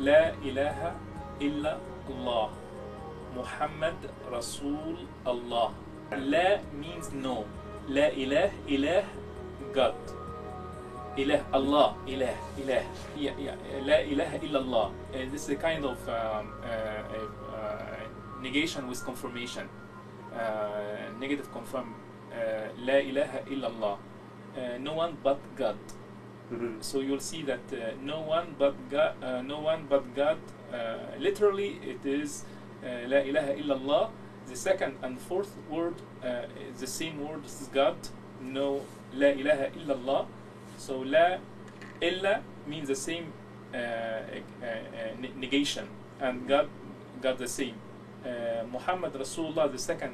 لا إله إلا الله Muhammad Rasul Allah. La means no. La ilah, God. Ilah, Allah, ilah. Yeah. La ilaha illallah. This is a kind of negation with confirmation. Negative confirm. La ilaha illallah. No one but God. So you'll see that no one but God. Literally, it is La ilaha illallah. The second and fourth word is the same word. This is God. No, La ilaha illallah. So La illa means the same negation, and God the same. Muhammad Rasulullah, the second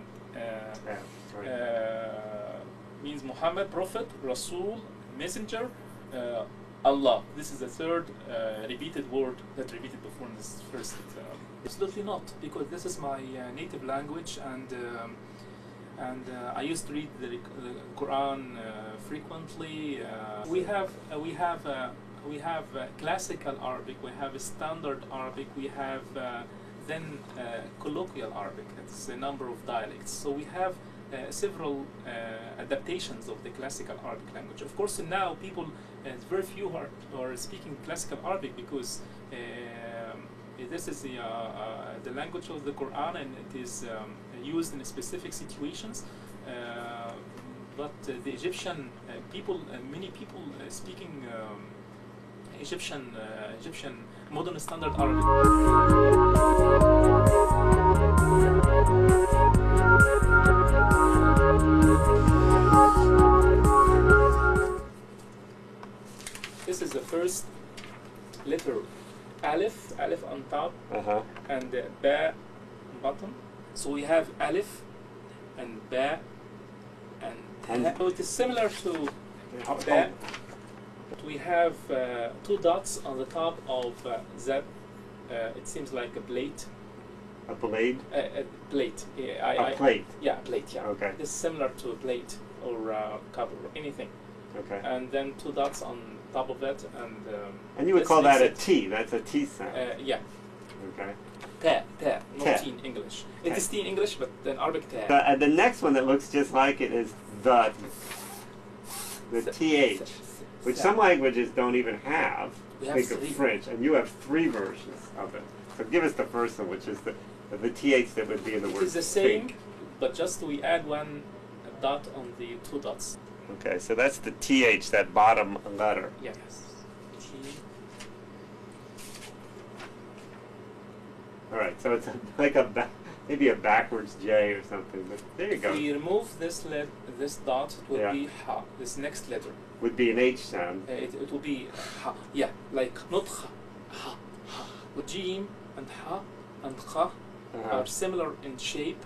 means Muhammad, Prophet, Rasul, Messenger. Allah. This is the third repeated word that repeated before in this first. Absolutely not, because this is my native language, and I used to read the Quran frequently. We have classical Arabic, we have standard Arabic, we have then colloquial Arabic. It's a number of dialects. So we have several adaptations of the classical Arabic language. Of course, now people, very few are speaking classical Arabic, because this is the language of the Quran, and it is used in specific situations. But the Egyptian people, many people speaking Egyptian modern standard Arabic. This is the first letter, Alif on top, and Ba bottom. So we have Alif and Ba and Ta. So it is similar to Ba. We have two dots on the top of that. It seems like a plate. A blade? A plate. A plate? Yeah, a plate, yeah. Okay. It's similar to a plate or a cup or anything. Okay. And then two dots on top of that, and you would call that a T. That's a T sound. Yeah. Okay. Ta, not Ta. T in English. It is T in English, but in Arabic ta. The next one that looks just like it is the TH, which some languages don't even have. Think of French, and you have three versions of it. So give us the first one, which is the TH that would be in the word. It's the same, but just we add one dot on the two dots. Okay, so that's the TH, that bottom letter. Yes. All right, so it's like maybe a backwards J or something, but there you go. If we remove this dot, it would be Ha. This next letter would be an H sound. It would be Ha. Yeah, like not Ha. Ha. Ha. But Jim and Ha and Kha are similar in shape,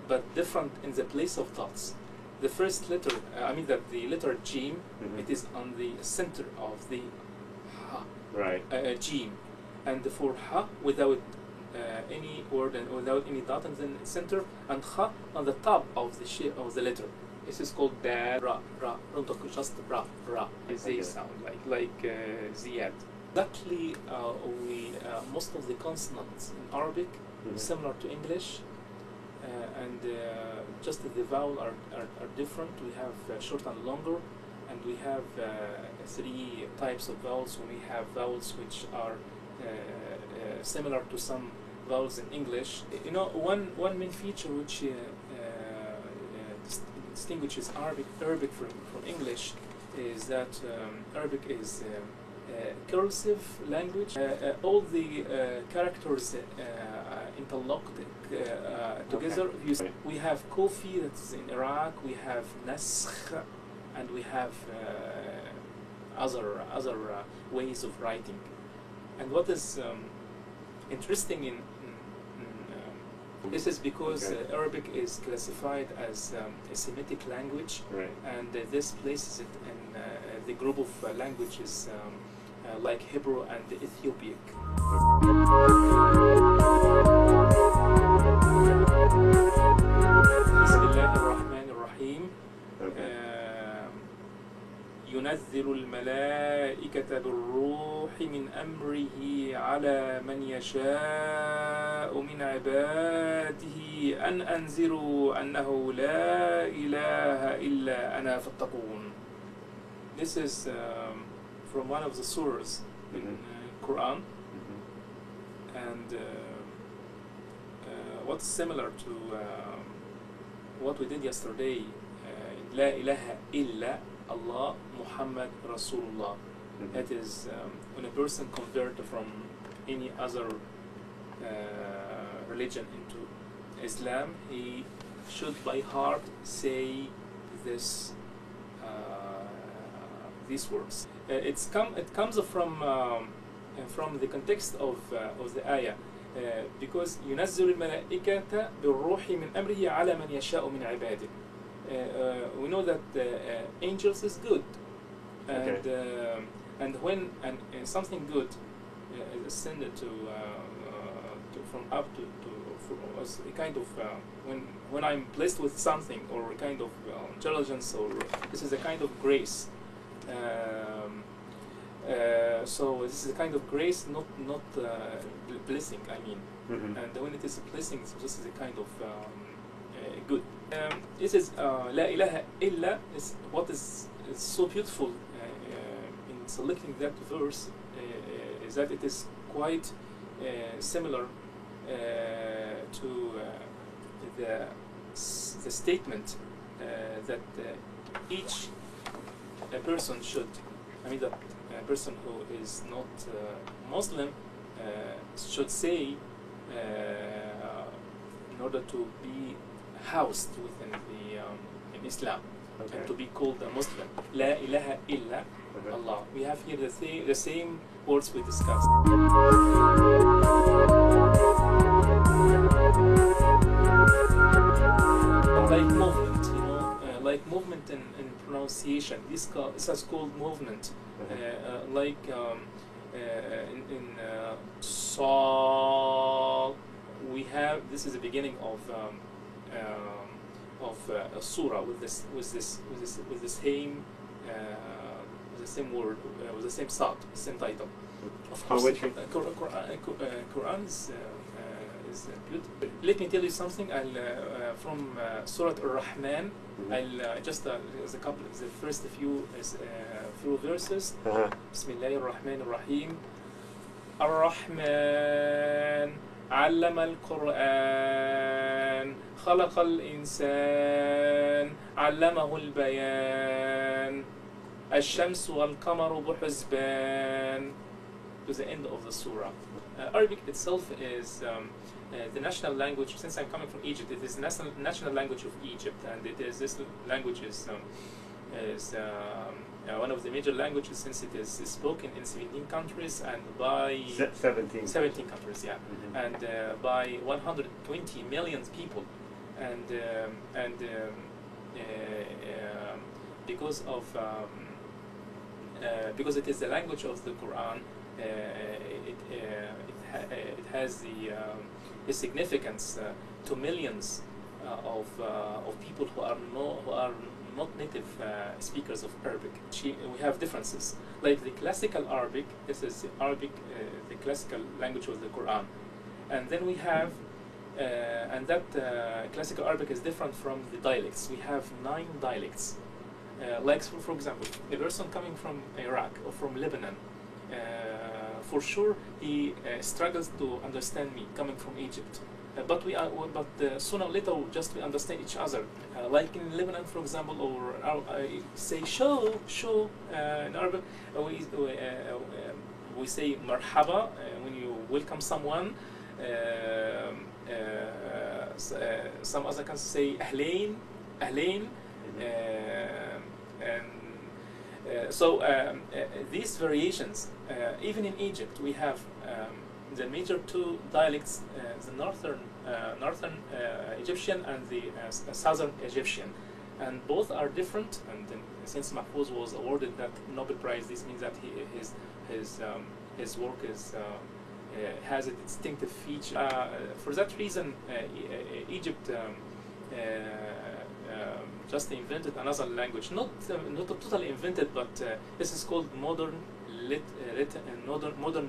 but different in the place of dots. The first letter, the letter Jim, it is on the center of the Ha. Right. Jim. And for Ha, without any word and without any dot in the center, and Kha on the top of the shape of the letter. This is called Da, Ra, Ra. Don't talk, just Ra, Ra. They sound like Ziyad. Exactly, most of the consonants in Arabic similar to English. And just the vowel are different. We have short and longer, and we have three types of vowels. We have vowels which are similar to some vowels in English. You know, one main feature which distinguishes Arabic from English is that Arabic is cursive language. All the characters interlocked together. Okay. We have Kufi, that's in Iraq. We have Naskh, and we have other ways of writing. And what is interesting this is because Arabic is classified as a Semitic language, right. and this places it in the group of languages like Hebrew and Ethiopic. Bismillahirrahmanirrahim. ينزل الملائكة بالروح من أمره على من يشاء من عباده أن أنذروا أنه لا إله إلا أنا فاتقون. This is from one of the surahs in Quran, and what's similar to what we did yesterday, لا إله إلا Allah Muhammad Rasulullah. That is when a person converts from any other religion into Islam, he should by heart say this these words. It comes from the context of the ayah, because ينزل الملائكة بالروح من أمره على من يشاء من عباده. We know that angels is good, and when something good is ascended to from up to as a kind of when I'm blessed with something or a kind of intelligence, or this is a kind of grace. So this is a kind of grace, not blessing. I mean, and when it is a blessing, so this is a kind of good. This is La ilaha illa. Is what is so beautiful in selecting that verse is that it is quite similar to the statement that each person should. I mean that a person who is not Muslim should say in order to be housed within the in Islam, and to be called a Muslim. La ilaha illa Allah. We have here the same words we discussed. Like movement, like movement in pronunciation. This is called movement. Like in Saw, we have, this is the beginning of a surah with the same word, with the same thought, same title. Of course, Quran is beautiful. Let me tell you something. From Surah Ar-Rahman. I'll just as a couple, the first few verses. Bismillahir Rahmanir Rahim. Ar-Rahman علم القرآن خلق الإنسان علمه البيان الشمس والقمر بحسبان. To the end of the surah. Arabic itself is the national language. Since I'm coming from Egypt, it is the national language of Egypt, and this language is one of the major languages, since it is spoken in 17 countries and by 17 countries, yeah, and by 120 million people, and because it is the language of the Quran, it has the significance to millions of people who are not native speakers of Arabic. We have differences. Like the classical Arabic, this is the Arabic, the classical language of the Quran, and then we have, and that classical Arabic is different from the dialects. We have 9 dialects. Like for example, a person coming from Iraq or from Lebanon, for sure he struggles to understand me coming from Egypt. but sooner or later we understand each other. Like in Lebanon, for example, or I say show in Arabic, we say marhaba when you welcome someone. Some other can say ahlein, and these variations, even in Egypt, we have the major two dialects, the northern Egyptian and the southern Egyptian, and both are different. And since Mahfouz was awarded that Nobel Prize, this means that his work has a distinctive feature. For that reason, Egypt just invented another language, not totally invented, but this is called modern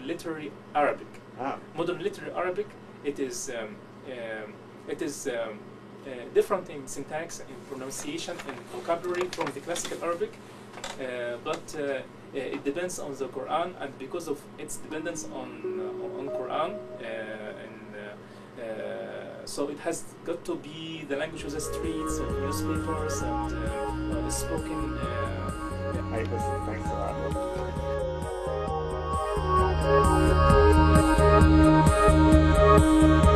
literary Arabic. Ah. Modern literary Arabic. It is different in syntax, in pronunciation, and vocabulary from the classical Arabic, but it depends on the Quran, and because of its dependence on Quran, so it has got to be the language of the streets, of newspapers, and spoken. Thanks a lot.